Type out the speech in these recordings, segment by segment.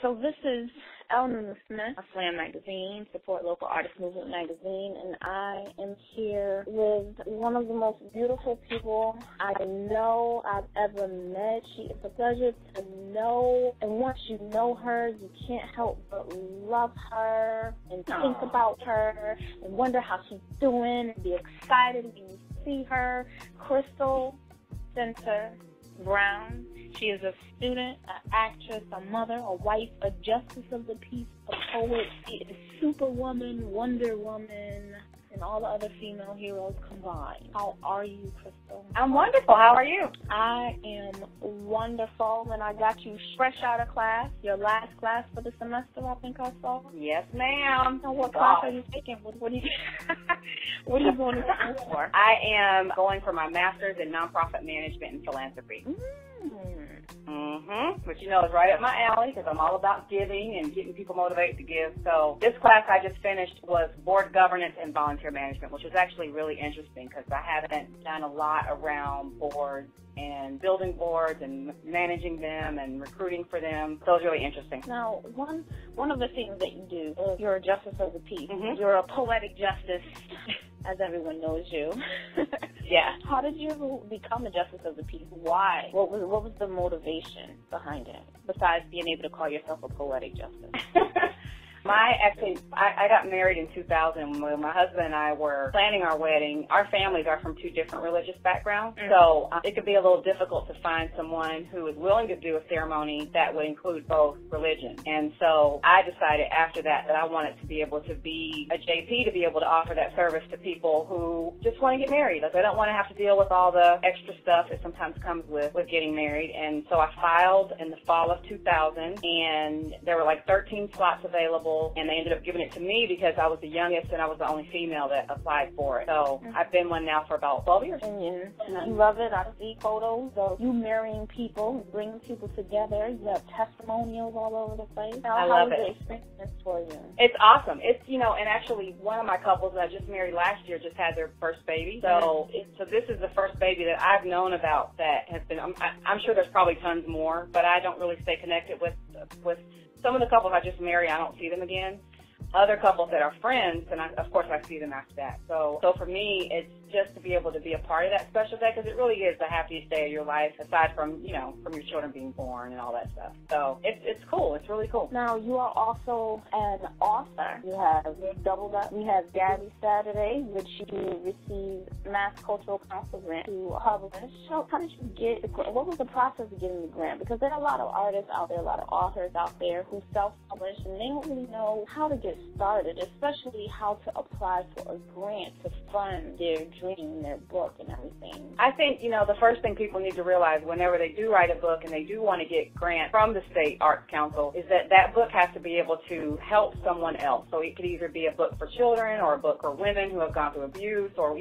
So this is NuNuu Smith, S.L.A.M.M magazine, Support Local Artist Movement magazine, and I am here with one of the most beautiful people I know I've ever met. She is a pleasure to know, and once you know her, you can't help but love her and think about her and wonder how she's doing and be excited when you see her. Crystal Center Brown. She is a student, an actress, a mother, a wife, a justice of the peace, a poet. She is Superwoman, Wonder Woman, and all the other female heroes combined. How are you, Crystal? I'm wonderful. How are you? I am wonderful, and I got you fresh out of class, your last class for the semester, I think I saw. Yes, ma'am. So what class are you taking? What are you what are you going to school for? I am going for my master's in nonprofit management and philanthropy. Which you know is right up my alley because I'm all about giving and getting people motivated to give. So this class I just finished was board governance and volunteer management, which was actually really interesting because I haven't done a lot around boards and building boards and managing them and recruiting for them. So it was really interesting. Now, one of the things that you do is you're a justice of the peace. You're a poetic justice, as everyone knows you. Yeah. How did you become a justice of the peace? Why? What was the motivation behind it, besides being able to call yourself a poetic justice? I got married in 2000 when my husband and I were planning our wedding. Our families are from two different religious backgrounds, so it could be a little difficult to find someone who is willing to do a ceremony that would include both religions. And so I decided after that I wanted to be able to be a JP, to be able to offer that service to people who just want to get married. Like, they don't want to have to deal with all the extra stuff that sometimes comes with getting married. And so I filed in the fall of 2000, and there were like 13 slots available. And they ended up giving it to me because I was the youngest and I was the only female that applied for it. So I've been one now for about 12 years. And you love it. I see photos of you marrying people, bringing people together. You have testimonials all over the place. I love it. How was the experience for you? It's awesome. It's, and actually one of my couples that I just married last year just had their first baby. So so this is the first baby that I've known about that has been, I'm sure there's probably tons more, but I don't really stay connected with some of the couples I just marry. I don't see them again. Other couples that are friends, and of course I see them after that. So for me, it's just to be able to be a part of that special day, because it really is the happiest day of your life, aside from, from your children being born and all that stuff. So it's cool. It's really cool. Now, you are also an author. You have doubled up. You have Gabby Saturday, which you received Mass Cultural Council grant to publish. So how did you get the grant? What was the process of getting the grant? Because there are a lot of artists out there, a lot of authors out there who self-publish, and they don't really know how to get started, especially how to apply for a grant to fund their dream, their book, and everything. I think, the first thing people need to realize whenever they do write a book and they do want to get grant from the State Arts Council is that book has to be able to help someone else. So it could either be a book for children or a book for women who have gone through abuse, or,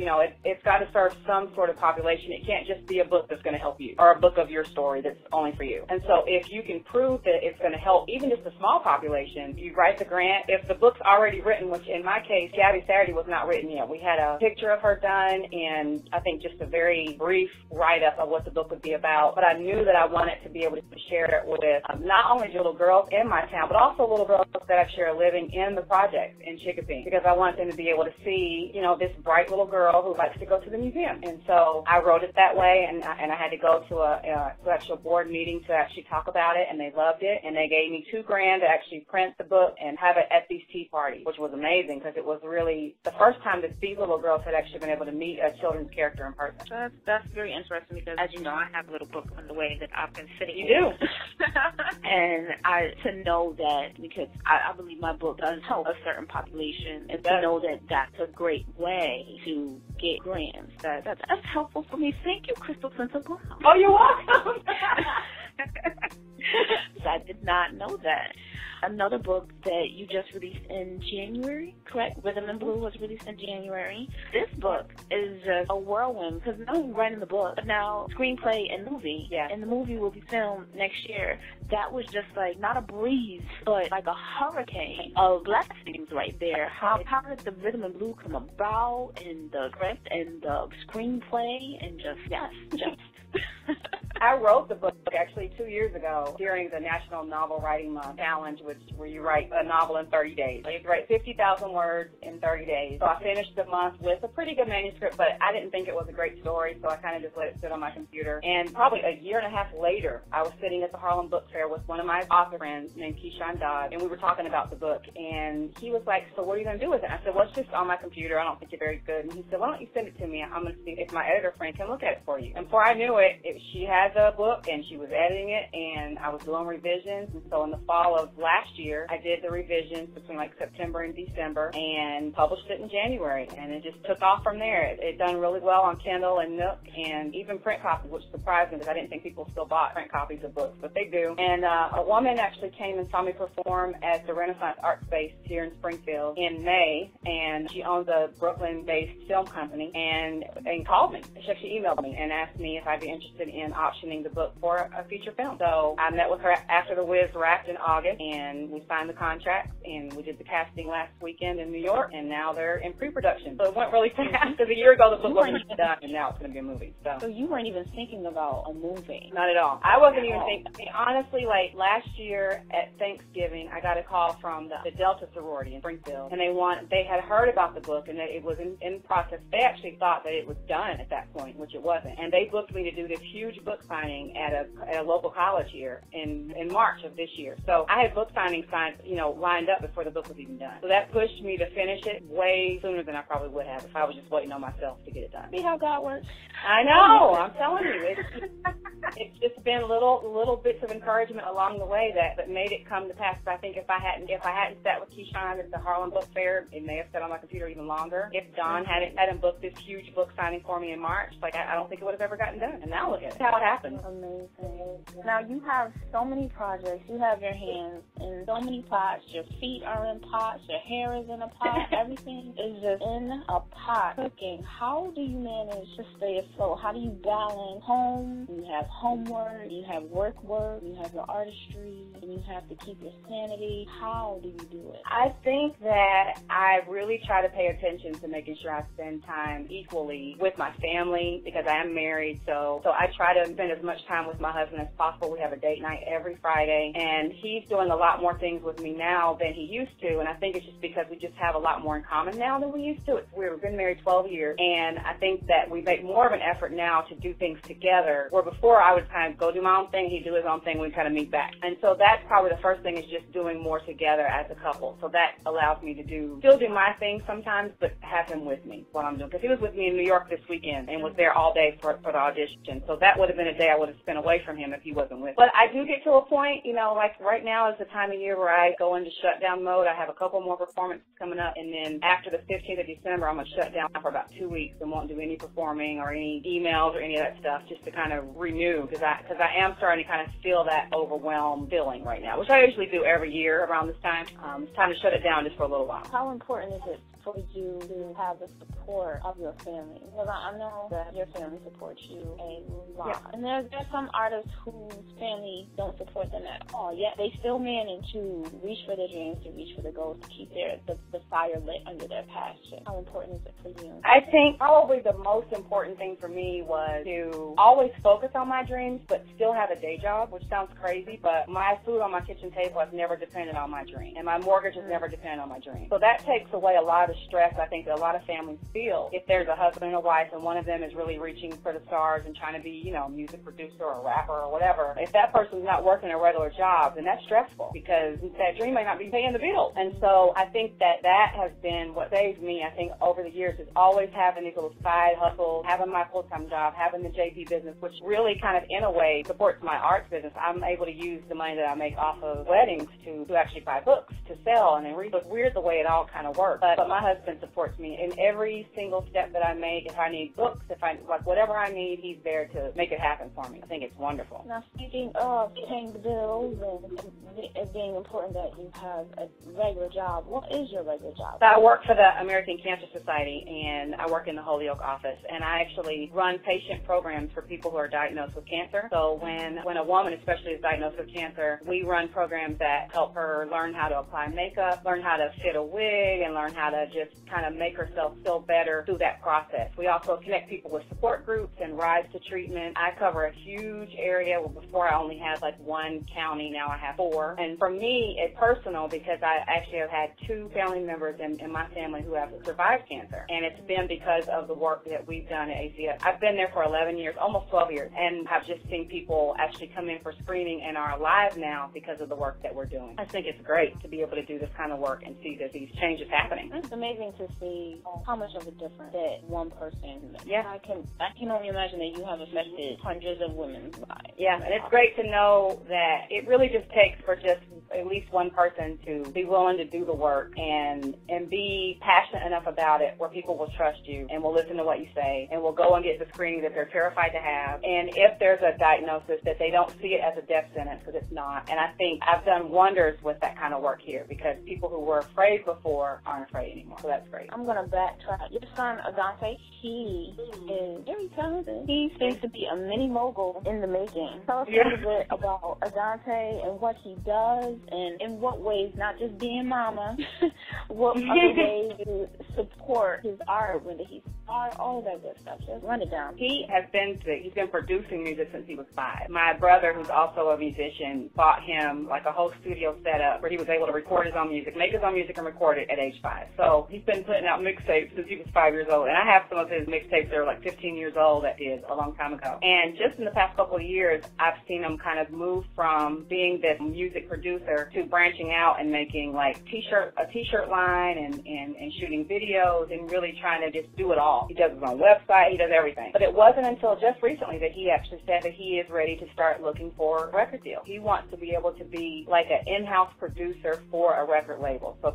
it's got to serve some sort of population. It can't just be a book that's going to help you or a book of your story that's only for you. And so if you can prove that it's going to help even just a small population, you write the grant. If the book's already written, which in my case, Gabby Saturday was not written yet. We had a picture of her done and I think just a very brief write-up of what the book would be about. But I knew that I wanted to be able to share it with not only little girls in my town, but also little girls that I share living in the project in Chicopee, because I wanted them to be able to see, this bright little girl who likes to go to the museum. And so I wrote it that way, and I had to go to a actual board meeting to actually talk about it, and they loved it, and they gave me $2,000 to actually print the book and have it at these tea parties, which was amazing because it was really the first time that these little girls had actually been able to meet a children's character in person. That's very interesting because, as you know, I have a little book on the way that I've been sitting You do. And to know that, because I believe my book does help a certain population, and to know that that's a great way to get grants, that's helpful for me. Thank you, Crystal Center Brown. Oh, you're welcome. I did not know that. Another book that you just released in January, correct? Rhythm and Blue was released in January. This book is just a whirlwind because not only writing the book, but now screenplay and movie. Yeah. And the movie will be filmed next year. That was just like not a breeze, but like a hurricane of blessings right there. How did the Rhythm and Blue come about, and the script and the screenplay, and just I wrote the book actually 2 years ago during the National Novel Writing Month Challenge, where you write a novel in 30 days. So you have to write 50,000 words in 30 days. So I finished the month with a pretty good manuscript, but I didn't think it was a great story, so I kind of just let it sit on my computer. And probably a year and a half later, I was sitting at the Harlem Book Fair with one of my author friends named Keyshawn Dodd, and we were talking about the book. And he was like, so what are you going to do with it? I said, well, it's just on my computer. I don't think it's very good. And he said, why don't you send it to me? I'm going to see if my editor friend can look at it for you. And before I knew it, she had the book, and she was editing it, and I was doing revisions. And so in the fall of last year, I did the revisions between like September and December and published it in January. And it just took off from there. It done really well on Kindle and Nook and even print copies, which surprised me because I didn't think people still bought print copies of books, but they do. And a woman actually came and saw me perform at the Renaissance Art Space here in Springfield in May, and she owns a Brooklyn-based film company, and called me. She actually emailed me and asked me if I'd be interested in optioning the book for a feature film. So I met with her after the Wiz wrapped in August, and we signed the contract, and we did the casting last weekend in New York, and now they're in pre-production. So it went really fast because a year ago the book wasn't done, and now it's going to be a movie. So you weren't even thinking about a movie? Not at all. I wasn't even thinking. I mean, honestly, like last year at Thanksgiving, I got a call from the Delta sorority in Springfield, and they had heard about the book and that it was in process. They actually thought that it was done at that point, which it wasn't. And they booked me to do this huge book signing at a local college here in March of this year. So I had book signings lined up before the book was even done. So that pushed me to finish it way sooner than I probably would have if I was just waiting on myself to get it done. See how God works? I know. I'm telling you, it's just been little bits of encouragement along the way that made it come to pass. I think if I hadn't sat with Keyshawn at the Harlem Book Fair, it may have sat on my computer even longer. If Don hadn't booked this huge book signing for me in March, I don't think it would have ever gotten done. And now look at it. That's how it happened. Amazing. Now you have so many projects. You have your hands in so many pots. Your feet are in pots. Your hair is in a pot. Everything is just in a pot. Cooking. How do you manage to stay afloat? How do you balance home? You have homework. You have work. You have your artistry. And you have to keep your sanity. How do you do it? I think that I really try to pay attention to making sure I spend time equally with my family because I am married. So I try to spend as much time with my husband as possible. We have a date night every Friday, and he's doing a lot more things with me now than he used to. And I think it's just because we just have a lot more in common now than we used to. We've been married 12 years, and I think that we make more of an effort now to do things together, where before I would kind of go do my own thing, he'd do his own thing, we'd kind of meet back. And so that's probably the first thing, is just doing more together as a couple. So that allows me to still do my thing sometimes, but have him with me while I'm doing, because he was with me in New York this weekend and was there all day for the audition. So that would have been a day I would have spent away from him if he wasn't with me. But I do get to a point, like right now is the time of year where I go into shutdown mode. I have a couple more performances coming up, and then after the 15th of December, I'm going to shut down for about 2 weeks and won't do any performing or any emails or any of that stuff, just to kind of renew, because I am starting to kind of feel that overwhelmed feeling right now, which I usually do every year around this time. It's time to shut it down just for a little while. How important is it for you to have the support of your family? Because I know that your family supports you a lot. Yeah. And there's some artists whose family don't support them at all, yet they still manage to reach for their dreams, to reach for their goals, to keep the fire lit under their passion. How important is it for you? I think probably the most important thing for me was to always focus on my dreams, but still have a day job, which sounds crazy, but my food on my kitchen table has never depended on my dream, and my mortgage has never depended on my dream. So that takes away a lot of stress I think that a lot of families feel if there's a husband and a wife and one of them is really reaching for the stars and trying to be, a music producer or a rapper or whatever. If that person's not working a regular job, then that's stressful because that dream may not be paying the bills. And so I think that has been what saved me, I think, over the years, is always having these little side hustles, having my full-time job, having the JP business, which really kind of, in a way, supports my arts business. I'm able to use the money that I make off of weddings to actually buy books to sell, and it's weird the way it all kind of works. But my husband supports me in every single step that I make. If I need books, whatever I need, he's there to make it happen for me. I think it's wonderful. Now, speaking of paying the bills and it being important that you have a regular job, what is your regular job? So I work for the American Cancer Society, and I work in the Holyoke office, and I actually run patient programs for people who are diagnosed with cancer. So when a woman especially is diagnosed with cancer, we run programs that help her learn how to apply makeup, learn how to fit a wig, and learn how to just kind of make herself feel better through that process. We also connect people with support groups and rides to treatment. I cover a huge area. Well, before I only had like one county, now I have 4. And for me, it's personal because I actually have had 2 family members in my family who have survived cancer. And it's been because of the work that we've done at ACS. I've been there for 11 years, almost 12 years, and I've just seen people actually come in for screening and are alive now because of the work that we're doing. I think it's great to be able to do this kind of work and see that these changes happening. It's amazing to see how much of a difference that one person makes. Yeah. I can only imagine that you have affected hundreds of women's lives. Yeah, and it's great to know that it really just takes for just at least one person to be willing to do the work and be passionate enough about it where people will trust you and will listen to what you say and will go and get the screening that they're terrified to have. And if there's a diagnosis, that they don't see it as a death sentence, because it's not. And I think I've done wonders with that kind of work here, because people who were afraid before aren't afraid anymore. So that's great. I'm going to backtrack. Your son, Adante, he is very talented. He seems to be a mini mogul in the making. Tell us a little bit about Adante and what he does, and in what ways, not just being mama, what other ways you support his art, when he started, all of that good stuff. Just run it down. He's been producing music since he was 5. My brother, who's also a musician, bought him like a whole studio setup where he was able to record his own music, make his own music, and record it at age 5. So he's been putting out mixtapes since he was 5 years old. And I have some of his mixtapes that are like 15 years old that did a long time ago. And just in the past couple of years, I've seen him kind of move from being this music producer to branching out and making like a t-shirt line and shooting videos and really trying to just do it all. He does his own website, he does everything. But it wasn't until just recently that he actually said that he is ready to start looking for a record deal. He wants to be able to be like an in-house producer for a record label. So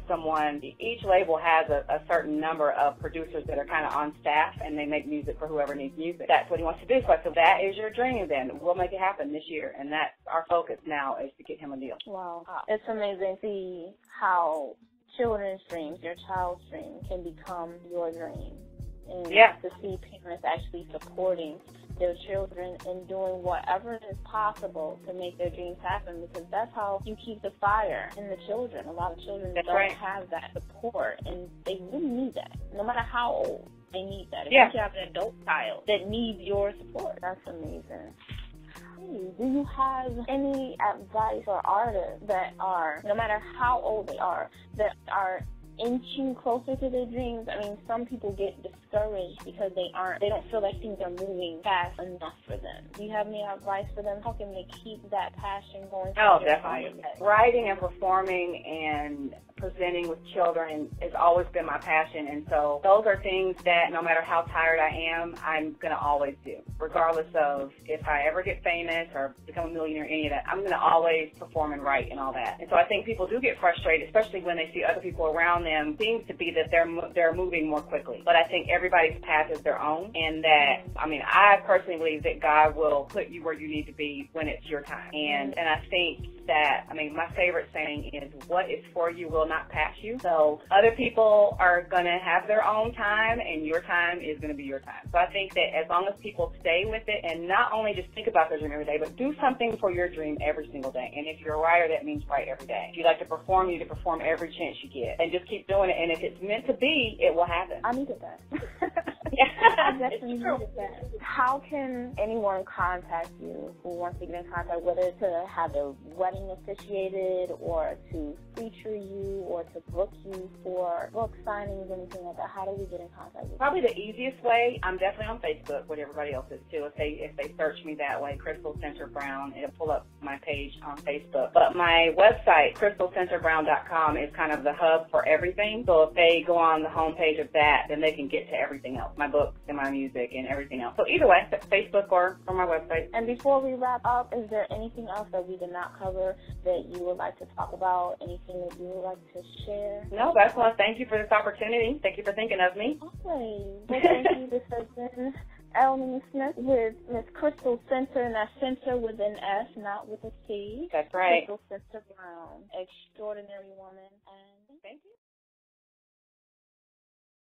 each label has a certain number of producers that are kind of on staff, and they make music for whoever needs music. That's what he wants to do. So I said, that is your dream then. We'll make it happen this year. And that's our focus now, is to get him a deal. Wow. It's amazing to see how children's dreams, your child's dream, can become your dream. And to see parents actually supporting their children and doing whatever is possible to make their dreams happen, because that's how you keep the fire in the children. A lot of children don't have that support, and they really need that. No matter how old, they need that. If you have an adult child that needs your support, that's amazing. Do you have any advice for artists that are, no matter how old they are, that are inching closer to their dreams? I mean, some people get discouraged because they don't feel like things are moving fast enough for them. Do you have any advice for them? How can they keep that passion going? Oh, definitely. Writing and performing and presenting with children has always been my passion, and so those are things that no matter how tired I am, I'm going to always do, regardless of if I ever get famous or become a millionaire, any of that. I'm going to always perform and write and all that. And so I think people do get frustrated, especially when they see other people around them. Seems to be that they're moving more quickly, but I think everybody's path is their own, and that, I mean, I personally believe that God will put you where you need to be when it's your time. And I think that, I mean, my favorite saying is, what is for you will not pass you. So other people are going to have their own time, and your time is going to be your time. So I think that as long as people stay with it and not only just think about their dream every day, but do something for your dream every single day. And if you're a writer, that means write every day. If you like to perform, you need to perform every chance you get. And just keep doing it. And if it's meant to be, it will happen. I needed that. I definitely needed that. How can anyone contact you who wants to get in contact, whether to have their wedding officiated or to feature you or to book you for book signings, anything like that? How do we get in contact with you? Probably the easiest way, I'm definitely on Facebook, what everybody else is too. If they search me that way, Crystal Center Brown, it'll pull up my page on Facebook. But my website, crystalcenterbrown.com, is kind of the hub for everything. So if they go on the homepage of that, then they can get to everything else, my books and my music and everything else. So either way, Facebook or my website. And before we wrap up, is there anything else that we did not cover that you would like to talk about? Anything that you would like to share? No, that's all. Thank you for this opportunity. Thank you for thinking of me. Always. Well, thank you. This has been S.L.A.M.M Smith with Miss Crystal Center, and that's Center with an S, not with a C. That's right. Crystal Center Brown, extraordinary woman. And thank you.